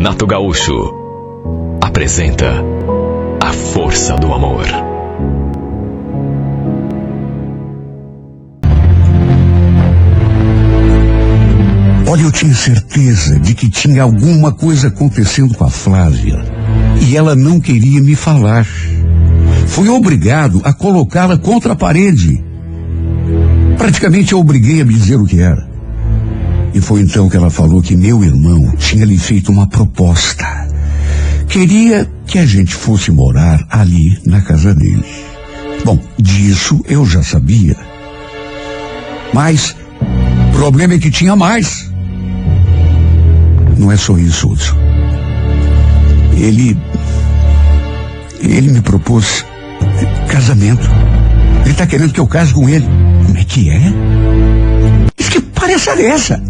Renato Gaúcho apresenta A Força do Amor. Olha, eu tinha certeza de que tinha alguma coisa acontecendo com a Flávia e ela não queria me falar. Fui obrigado a colocá-la contra a parede. Praticamente eu obriguei a me dizer o que era. E foi então que ela falou que meu irmão tinha lhe feito uma proposta. Queria que a gente fosse morar ali na casa dele. Bom, disso eu já sabia. Mas o problema é que tinha mais. Não é só isso, Hudson. Ele me propôs casamento. Ele tá querendo que eu case com ele. Como é que é? Mas que palhaçada é essa?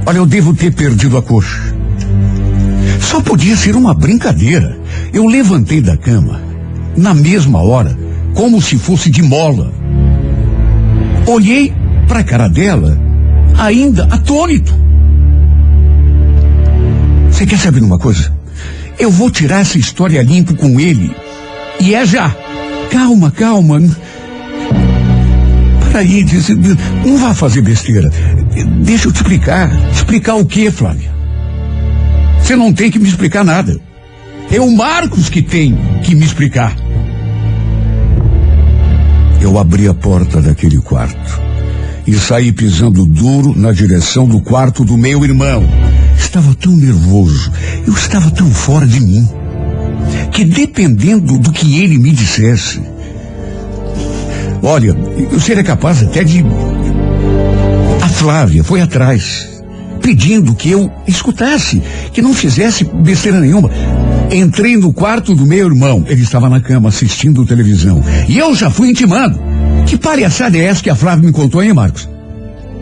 Olha, eu devo ter perdido a coxa. Só podia ser uma brincadeira. Eu levantei da cama, na mesma hora, como se fosse de mola. Olhei para a cara dela, ainda atônito. Você quer saber uma coisa? Eu vou tirar essa história limpo com ele. E é já. Calma. Para aí, não vá fazer besteira. Deixa eu te explicar. Explicar o quê, Flávia? Você não tem que me explicar nada. É o Marcos que tem que me explicar. Eu abri a porta daquele quarto e saí pisando duro na direção do quarto do meu irmão. Estava tão nervoso, eu estava tão fora de mim, que dependendo do que ele me dissesse, olha, eu seria capaz até de... A Flávia foi atrás, pedindo que eu escutasse, que não fizesse besteira nenhuma. Entrei no quarto do meu irmão, ele estava na cama assistindo televisão, e eu já fui intimando. Que palhaçada é essa que a Flávia me contou, hein, Marcos?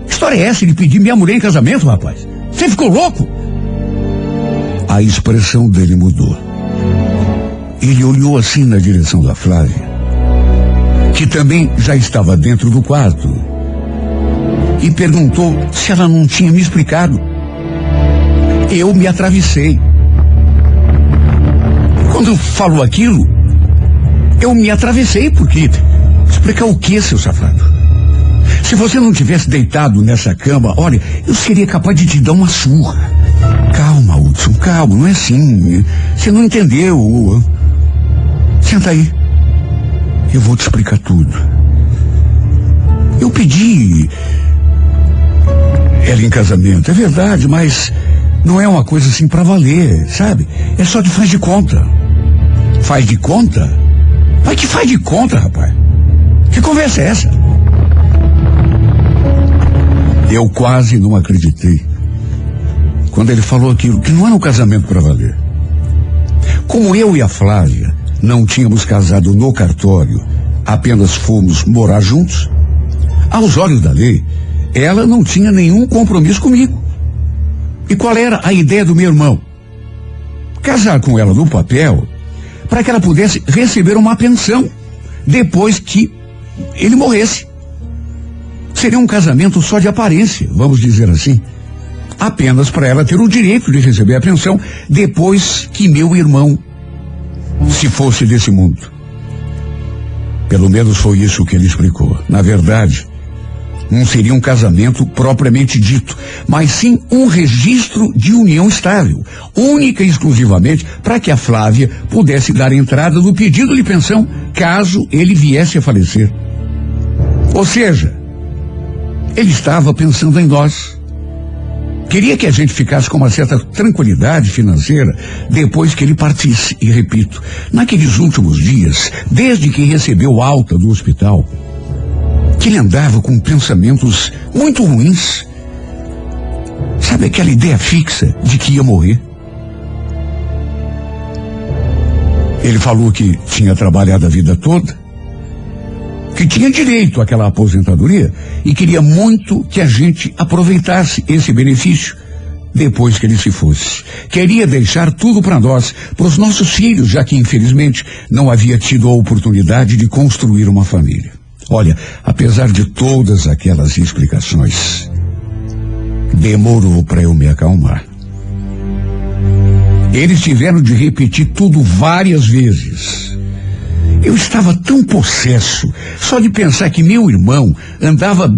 Que história é essa de pedir minha mulher em casamento, rapaz? Você ficou louco? A expressão dele mudou. Ele olhou assim na direção da Flávia, que também já estava dentro do quarto, e perguntou se ela não tinha me explicado. Eu me atravessei. Quando falou aquilo, eu me atravessei, porque... Explicar o que, seu safado? Se você não tivesse deitado nessa cama, olha, eu seria capaz de te dar uma surra. Calma, Hudson, calma, não é assim. Você não entendeu. Senta aí. Eu vou te explicar tudo. Eu pedi ela em casamento, é verdade, mas não é uma coisa assim pra valer, sabe? É só de faz de conta. Faz de conta? Mas que faz de conta, rapaz? Que conversa é essa? Eu quase não acreditei quando ele falou aquilo, que não era um casamento para valer. Como eu e a Flávia não tínhamos casado no cartório, apenas fomos morar juntos, aos olhos da lei, ela não tinha nenhum compromisso comigo. E qual era a ideia do meu irmão? Casar com ela no papel para que ela pudesse receber uma pensão depois que ele morresse. Seria um casamento só de aparência, vamos dizer assim. Apenas para ela ter o direito de receber a pensão depois que meu irmão se fosse desse mundo. Pelo menos foi isso que ele explicou. Na verdade, não seria um casamento propriamente dito, mas sim um registro de união estável, única e exclusivamente para que a Flávia pudesse dar entrada no pedido de pensão, caso ele viesse a falecer. Ou seja, ele estava pensando em nós. Queria que a gente ficasse com uma certa tranquilidade financeira depois que ele partisse. E repito, naqueles últimos dias, desde que recebeu alta do hospital, que ele andava com pensamentos muito ruins. Sabe aquela ideia fixa de que ia morrer? Ele falou que tinha trabalhado a vida toda, que tinha direito àquela aposentadoria e queria muito que a gente aproveitasse esse benefício depois que ele se fosse. Queria deixar tudo para nós, para os nossos filhos, já que infelizmente não havia tido a oportunidade de construir uma família. Olha, apesar de todas aquelas explicações, demorou para eu me acalmar. Eles tiveram de repetir tudo várias vezes. Eu estava tão possesso, só de pensar que meu irmão andava,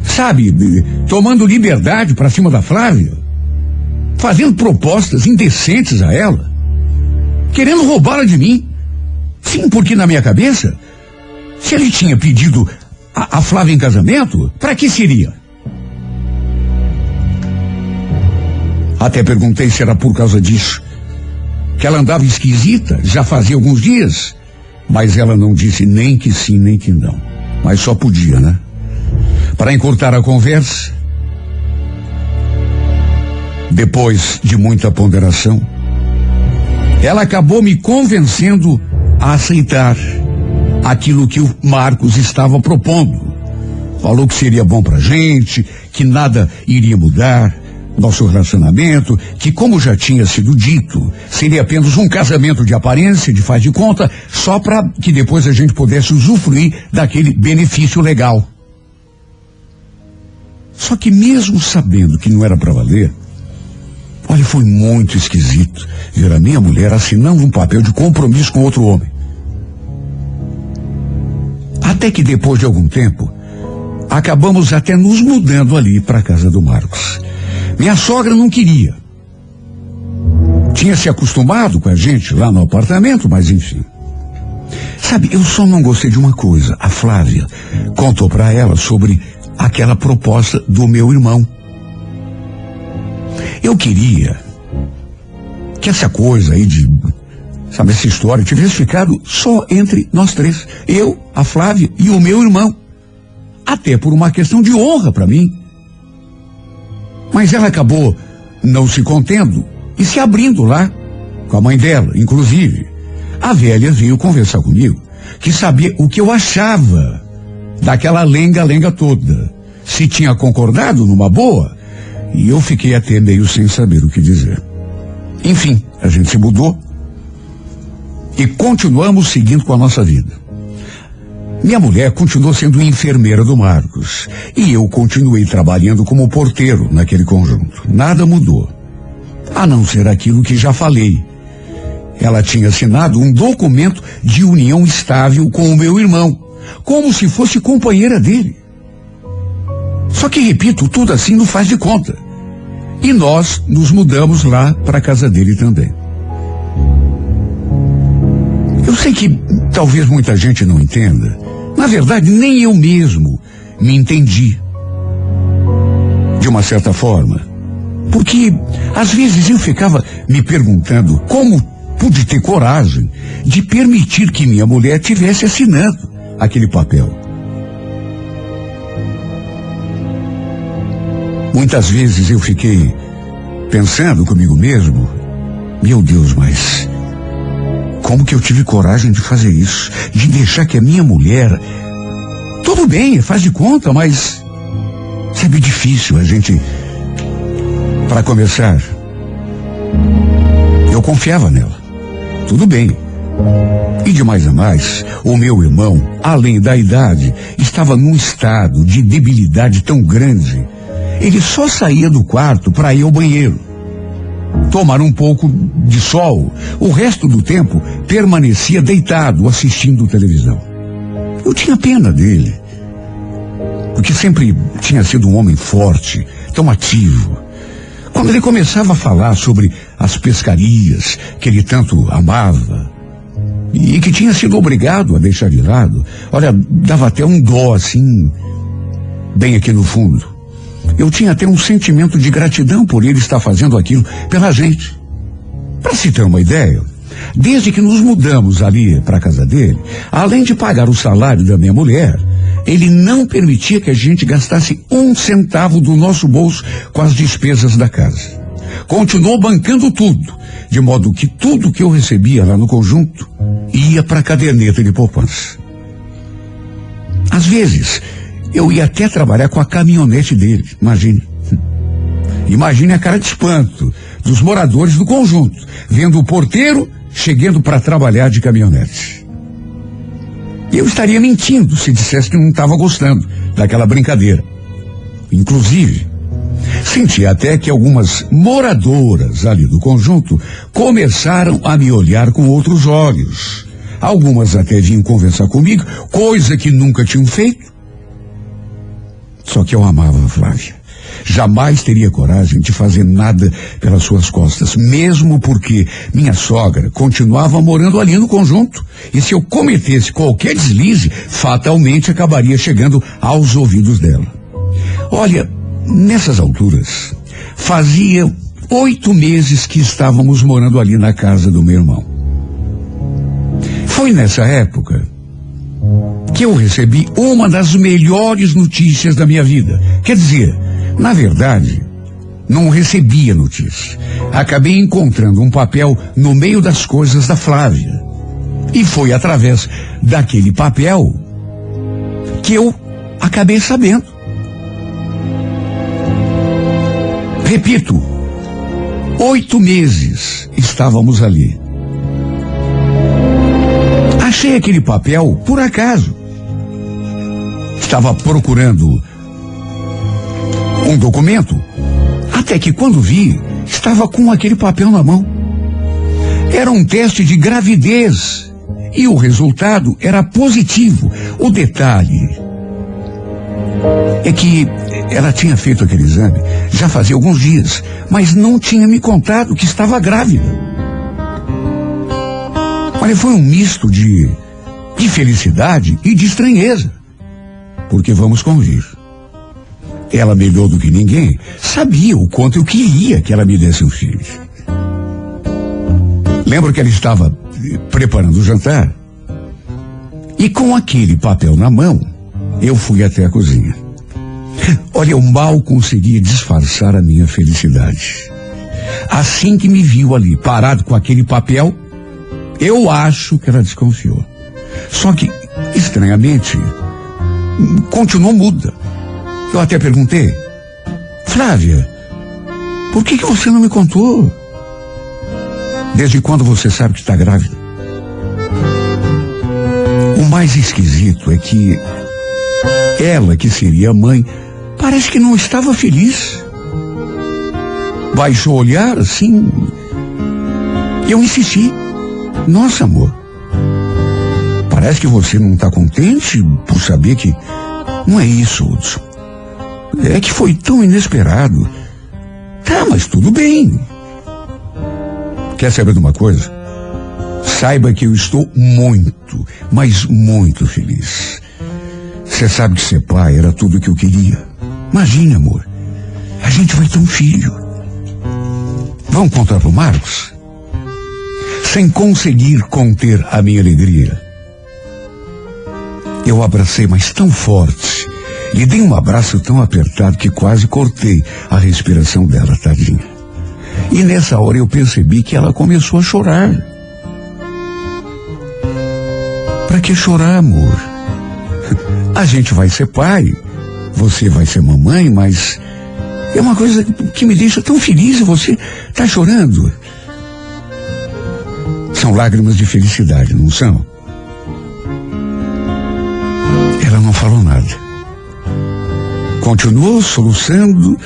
sabe, tomando liberdade para cima da Flávia, fazendo propostas indecentes a ela, querendo roubá-la de mim. Sim, porque na minha cabeça, se ele tinha pedido a Flávia em casamento, para que seria? Até perguntei se era por causa disso, que ela andava esquisita, já fazia alguns dias, mas ela não disse nem que sim, nem que não. Mas só podia, né? Para encurtar a conversa, depois de muita ponderação, ela acabou me convencendo a aceitar aquilo que o Marcos estava propondo. Falou que seria bom pra gente, que nada iria mudar nosso relacionamento, que, como já tinha sido dito, seria apenas um casamento de aparência, de faz de conta, só para que depois a gente pudesse usufruir daquele benefício legal. Só que mesmo sabendo que não era para valer, olha, foi muito esquisito ver a minha mulher assinando um papel de compromisso com outro homem. Até que depois de algum tempo, acabamos até nos mudando ali para a casa do Marcos. Minha sogra não queria. Tinha se acostumado com a gente lá no apartamento, mas enfim. Sabe, eu só não gostei de uma coisa. A Flávia contou para ela sobre aquela proposta do meu irmão. Eu queria que essa coisa aí de, sabe, essa história tivesse ficado só entre nós três. Eu, a Flávia e o meu irmão. Até por uma questão de honra para mim. Mas ela acabou não se contendo e se abrindo lá com a mãe dela, inclusive. A velha veio conversar comigo, que sabia o que eu achava daquela lenga-lenga toda. Se tinha concordado numa boa, e eu fiquei até meio sem saber o que dizer. Enfim, a gente se mudou e continuamos seguindo com a nossa vida. Minha mulher continuou sendo enfermeira do Marcos e eu continuei trabalhando como porteiro naquele conjunto. Nada mudou, a não ser aquilo que já falei. Ela tinha assinado um documento de união estável com o meu irmão, como se fosse companheira dele. Só que, repito, tudo assim não faz de conta. E nós nos mudamos lá para a casa dele também. Eu sei que talvez muita gente não entenda. Na verdade, nem eu mesmo me entendi. De uma certa forma. Porque, às vezes, eu ficava me perguntando como pude ter coragem de permitir que minha mulher tivesse assinando aquele papel. Muitas vezes eu fiquei pensando comigo mesmo, meu Deus, mas como que eu tive coragem de fazer isso? De deixar que a minha mulher, tudo bem, faz de conta, mas sabe, difícil a gente, para começar, eu confiava nela, tudo bem. E de mais a mais, o meu irmão, além da idade, estava num estado de debilidade tão grande. Ele só saía do quarto para ir ao banheiro, tomar um pouco de sol. O resto do tempo permanecia deitado assistindo televisão. Eu tinha pena dele, porque sempre tinha sido um homem forte, tão ativo. Quando ele começava a falar sobre as pescarias que ele tanto amava e que tinha sido obrigado a deixar de lado, olha, dava até um dó assim, bem aqui no fundo. Eu tinha até um sentimento de gratidão por ele estar fazendo aquilo pela gente. Para se ter uma ideia, desde que nos mudamos ali para a casa dele, além de pagar o salário da minha mulher, ele não permitia que a gente gastasse um centavo do nosso bolso com as despesas da casa. Continuou bancando tudo, de modo que tudo que eu recebia lá no conjunto ia para a caderneta de poupança. Às vezes, eu ia até trabalhar com a caminhonete dele, imagine. Imagine a cara de espanto dos moradores do conjunto, vendo o porteiro chegando para trabalhar de caminhonete. Eu estaria mentindo se dissesse que não estava gostando daquela brincadeira. Inclusive, Senti até que algumas moradoras ali do conjunto começaram a me olhar com outros olhos. Algumas até vinham conversar comigo, coisa que nunca tinham feito. Só que eu amava a Flávia. Jamais teria coragem de fazer nada pelas suas costas, mesmo porque minha sogra continuava morando ali no conjunto. E se eu cometesse qualquer deslize, fatalmente acabaria chegando aos ouvidos dela. Olha, nessas alturas, fazia 8 meses que estávamos morando ali na casa do meu irmão. Foi nessa época que eu recebi uma das melhores notícias da minha vida. Quer dizer, na verdade, não recebia notícia. Acabei encontrando um papel no meio das coisas da Flávia. E foi através daquele papel que eu acabei sabendo. Repito, 8 meses estávamos ali. Achei aquele papel por acaso. Estava procurando um documento, até que quando vi, estava com aquele papel na mão. Era um teste de gravidez e o resultado era positivo. O detalhe é que ela tinha feito aquele exame já fazia alguns dias, mas não tinha me contado que estava grávida. Olha, foi um misto de felicidade e de estranheza. Porque vamos convir. Ela, melhor do que ninguém, sabia o quanto eu queria que ela me desse um filho. Lembro que ela estava preparando o jantar e com aquele papel na mão, eu fui até a cozinha. Olha, eu mal conseguia disfarçar a minha felicidade. Assim que me viu ali, parado com aquele papel, eu acho que ela desconfiou. Só que, estranhamente, continuou muda. Eu até perguntei: Flávia, por que você não me contou? Desde quando você sabe que está grávida? O mais esquisito é que ela, que seria a mãe, parece que não estava feliz. Baixou o olhar assim. Eu insisti: nossa, amor, parece que você não está contente por saber que... Não é isso, Hudson. É que foi tão inesperado. Tá, mas tudo bem. Quer saber de uma coisa? Saiba que eu estou muito, mas muito feliz. Você sabe que ser pai era tudo o que eu queria. Imagine, amor, a gente vai ter um filho. Vamos contar pro Marcos? Sem conseguir conter a minha alegria, eu abracei, mas tão forte, lhe dei um abraço tão apertado que quase cortei a respiração dela, tadinha. E nessa hora eu percebi que ela começou a chorar. Pra que chorar, amor? A gente vai ser pai, você vai ser mamãe, mas é uma coisa que me deixa tão feliz e você tá chorando. São lágrimas de felicidade, não são? Ela não falou nada. Continuou soluçando,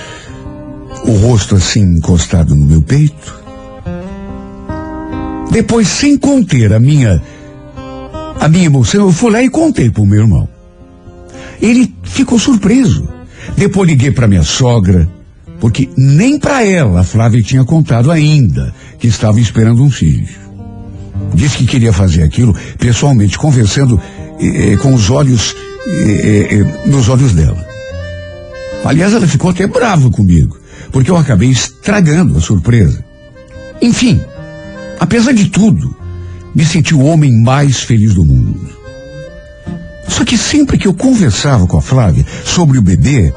o rosto assim encostado no meu peito. Depois, sem conter a minha emoção, eu fui lá e contei pro meu irmão. Ele ficou surpreso. Depois liguei para minha sogra, porque nem para ela a Flávia tinha contado ainda que estava esperando um filho. Disse que queria fazer aquilo pessoalmente, conversando com os olhos nos olhos dela. Aliás, ela ficou até brava comigo, porque eu acabei estragando a surpresa. Enfim, apesar de tudo, me senti o homem mais feliz do mundo. Só que sempre que eu conversava com a Flávia sobre o bebê,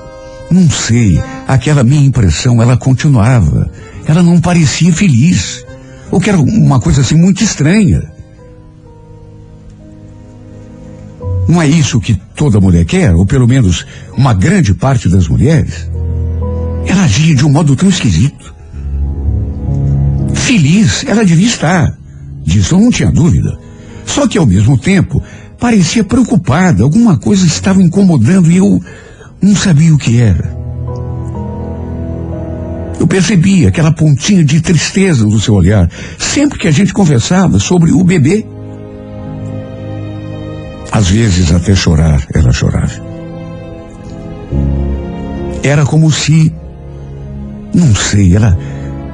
não sei, aquela minha impressão, ela continuava. Ela não parecia feliz. O que era uma coisa assim muito estranha. Não é isso que toda mulher quer, ou pelo menos uma grande parte das mulheres? Ela agia de um modo tão esquisito. Feliz, ela devia estar. Disso eu não tinha dúvida. Só que ao mesmo tempo, parecia preocupada. Alguma coisa estava incomodando e eu não sabia o que era. Eu percebi aquela pontinha de tristeza no seu olhar, sempre que a gente conversava sobre o bebê. Às vezes até chorar, ela chorava. Era como se, não sei, ela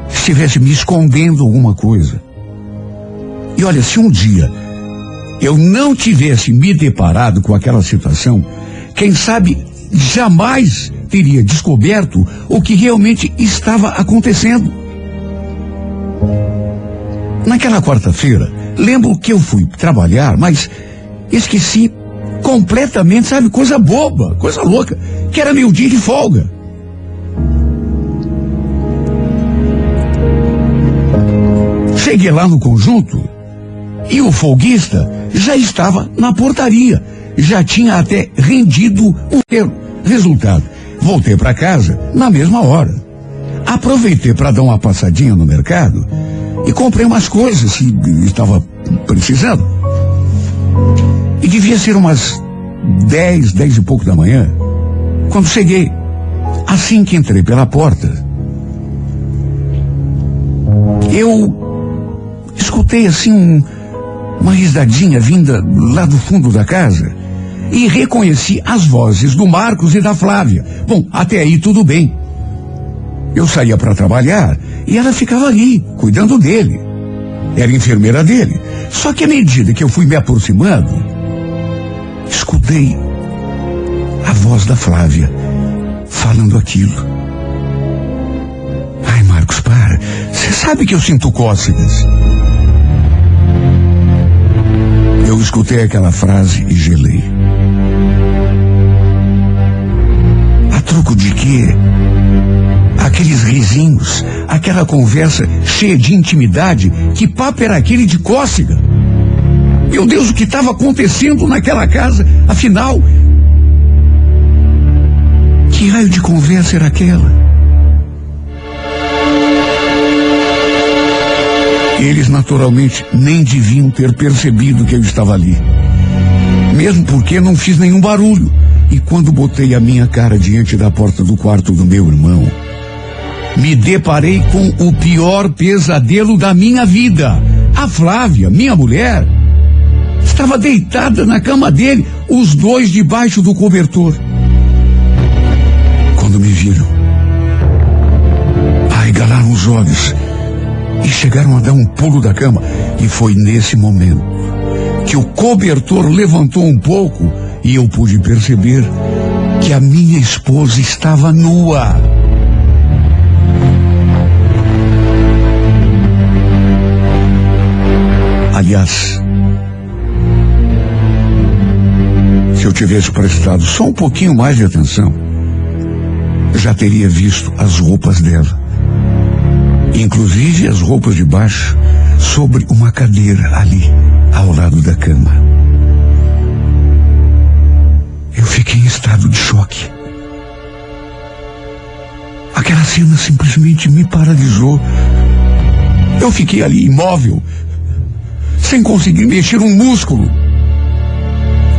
estivesse me escondendo alguma coisa. E olha, se um dia eu não tivesse me deparado com aquela situação, quem sabe jamais teria descoberto o que realmente estava acontecendo. Naquela quarta-feira, lembro que eu fui trabalhar, mas esqueci completamente, sabe, coisa boba, coisa louca, que era meu dia de folga. Cheguei lá no conjunto e o folguista já estava na portaria, já tinha até rendido o dinheiro. Resultado, voltei para casa na mesma hora. Aproveitei para dar uma passadinha no mercado e comprei umas coisas que estava precisando. E devia ser umas 10 e pouco da manhã, quando cheguei. Assim que entrei pela porta, eu escutei assim uma risadinha vinda lá do fundo da casa e reconheci as vozes do Marcos e da Flávia. Bom, até aí tudo bem. Eu saía para trabalhar e ela ficava ali, cuidando dele. Era enfermeira dele. Só que à medida que eu fui me aproximando, escutei a voz da Flávia falando aquilo. Ai, Marcos, para. Você sabe que eu sinto cócegas. Eu escutei aquela frase e gelei. A troco de quê? Aqueles risinhos, aquela conversa cheia de intimidade, que papo era aquele de cócega? Meu Deus, o que estava acontecendo naquela casa? Afinal, que raio de conversa era aquela? Eles naturalmente nem deviam ter percebido que eu estava ali, mesmo porque não fiz nenhum barulho. E quando botei a minha cara diante da porta do quarto do meu irmão, me deparei com o pior pesadelo da minha vida. A Flávia, minha mulher, estava deitada na cama dele, os dois debaixo do cobertor. Quando me viram, arregalaram os olhos e chegaram a dar um pulo da cama. E foi nesse momento que o cobertor levantou um pouco e eu pude perceber que a minha esposa estava nua. Aliás, se eu tivesse prestado só um pouquinho mais de atenção, já teria visto as roupas dela, inclusive as roupas de baixo, sobre uma cadeira ali, ao lado da cama. Eu fiquei em estado de choque. Aquela cena simplesmente me paralisou. Eu fiquei ali imóvel, sem conseguir mexer um músculo,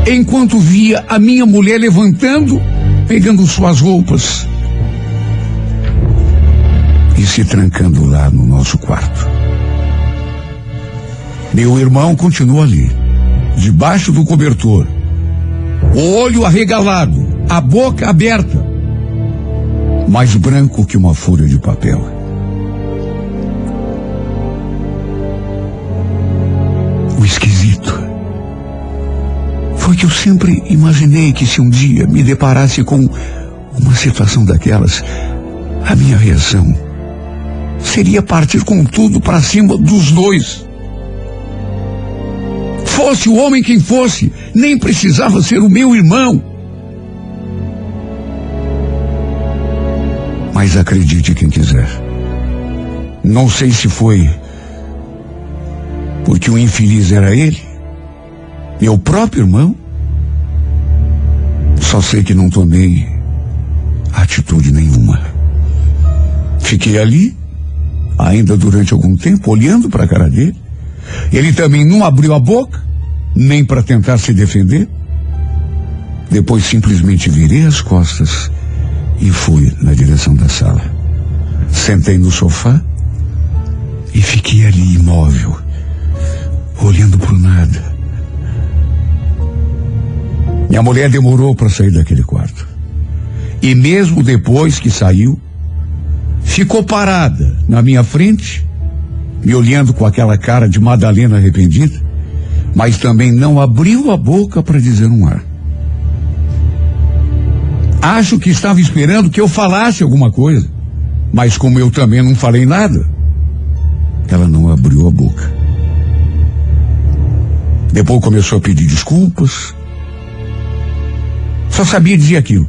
enquanto via a minha mulher levantando, pegando suas roupas e se trancando lá no nosso quarto. Meu irmão continua ali, debaixo do cobertor, o olho arregalado, a boca aberta, mais branco que uma folha de papel. O esquisito foi que eu sempre imaginei que se um dia me deparasse com uma situação daquelas, a minha reação seria partir com tudo para cima dos dois. Fosse o homem quem fosse, nem precisava ser o meu irmão. Mas acredite quem quiser, não sei se foi porque o infeliz era ele, meu próprio irmão. Só sei que não tomei atitude nenhuma. Fiquei ali, ainda durante algum tempo, olhando para a cara dele. Ele também não abriu a boca, nem para tentar se defender. Depois simplesmente virei as costas e fui na direção da sala. Sentei no sofá e fiquei ali imóvel, olhando pro nada. Minha mulher demorou para sair daquele quarto. E mesmo depois que saiu, ficou parada na minha frente, me olhando com aquela cara de Madalena arrependida, mas também não abriu a boca para dizer um ar. Acho que estava esperando que eu falasse alguma coisa, mas como eu também não falei nada, ela não abriu a boca. Depois começou a pedir desculpas. Só sabia dizer aquilo.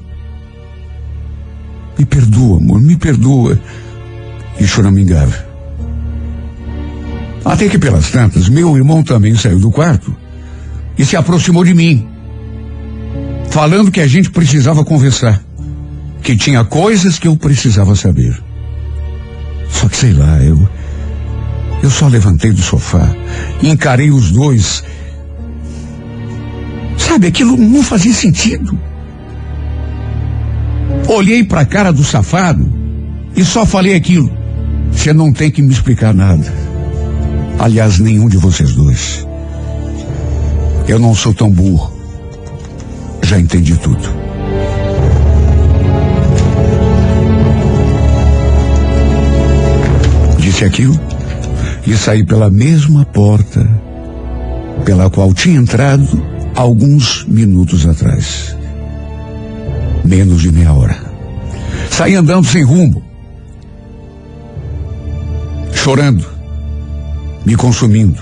Me perdoa, amor, me perdoa. E choramingava. Até que pelas tantas, meu irmão também saiu do quarto e se aproximou de mim, falando que a gente precisava conversar, que tinha coisas que eu precisava saber. Só que sei lá, eu só levantei do sofá e encarei os dois. Sabe, aquilo não fazia sentido. Olhei para a cara do safado e só falei aquilo: você não tem que me explicar nada. Aliás, nenhum de vocês dois. Eu não sou tão burro. Já entendi tudo. Disse aquilo e saí pela mesma porta pela qual tinha entrado alguns minutos atrás. Menos de meia hora. Saí andando sem rumo, chorando, me consumindo.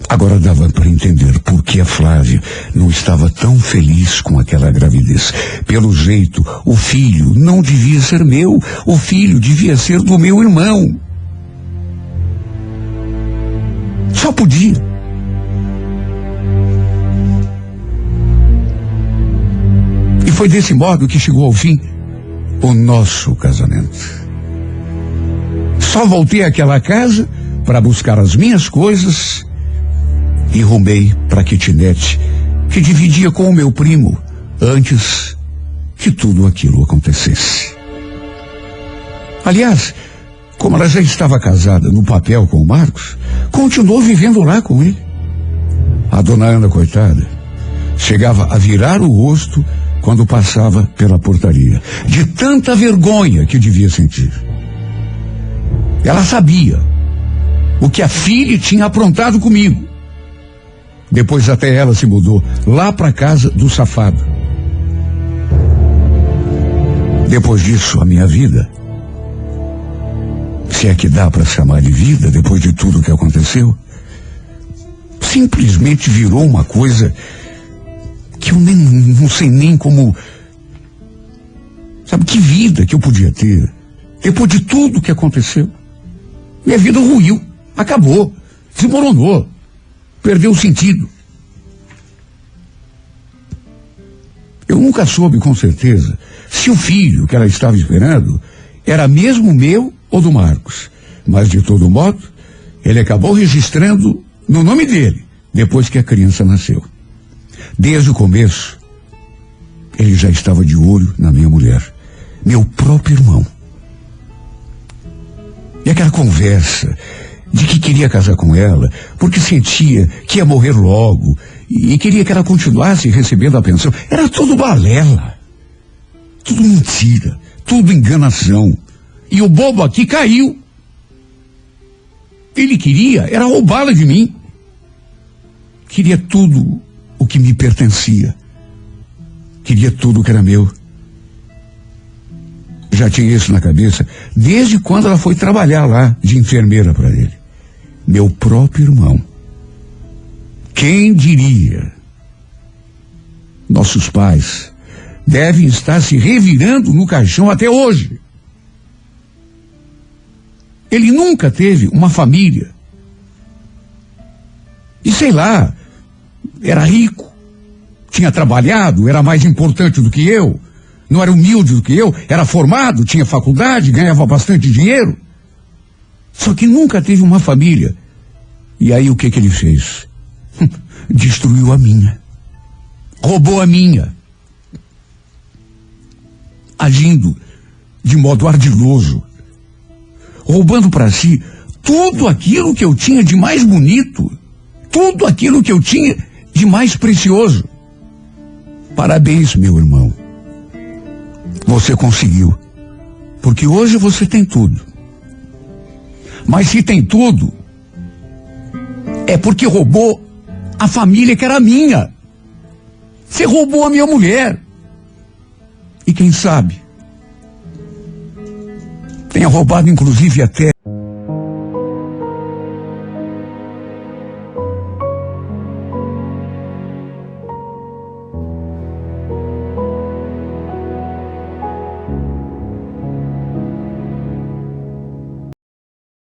Agora dava para entender por que a Flávia não estava tão feliz com aquela gravidez. Pelo jeito, o filho não devia ser meu, o filho devia ser do meu irmão. Só podia. E foi desse modo que chegou ao fim o nosso casamento. Só voltei àquela casa para buscar as minhas coisas e rumei para a kitnet que dividia com o meu primo antes que tudo aquilo acontecesse. Aliás, como ela já estava casada no papel com o Marcos, continuou vivendo lá com ele. A dona Ana, coitada, chegava a virar o rosto quando passava pela portaria, de tanta vergonha que devia sentir. Ela sabia o que a filha tinha aprontado comigo. Depois até ela se mudou lá para casa do safado. Depois disso, a minha vida, se é que dá para chamar de vida depois de tudo que aconteceu, simplesmente virou uma coisa que eu não sei nem como... Sabe, que vida que eu podia ter depois de tudo que aconteceu? Minha vida ruiu, acabou, desmoronou, perdeu o sentido. Eu nunca soube com certeza se o filho que ela estava esperando era mesmo meu ou do Marcos. Mas, de todo modo, ele acabou registrando no nome dele depois que a criança nasceu. Desde o começo, ele já estava de olho na minha mulher, meu próprio irmão. E aquela conversa de que queria casar com ela porque sentia que ia morrer logo e queria que ela continuasse recebendo a pensão, era tudo balela, tudo mentira, tudo enganação. E o bobo aqui caiu. Ele queria era roubá-la de mim. Queria tudo o que me pertencia. Queria tudo o que era meu. Já tinha isso na cabeça desde quando ela foi trabalhar lá de enfermeira para ele. Meu próprio irmão. Quem diria? Nossos pais devem estar se revirando no caixão até hoje. Ele nunca teve uma família. E sei lá, era rico, tinha trabalhado, era mais importante do que eu, não era humilde do que eu, era formado, tinha faculdade, ganhava bastante dinheiro. Só que nunca teve uma família. E aí o que ele fez? Destruiu a minha. Roubou a minha. Agindo de modo ardiloso, roubando para si tudo aquilo que eu tinha de mais bonito, tudo aquilo que eu tinha de mais precioso. Parabéns, meu irmão. Você conseguiu, porque hoje você tem tudo. Mas se tem tudo, é porque roubou a família que era minha. Você roubou a minha mulher. E quem sabe, tenha roubado inclusive até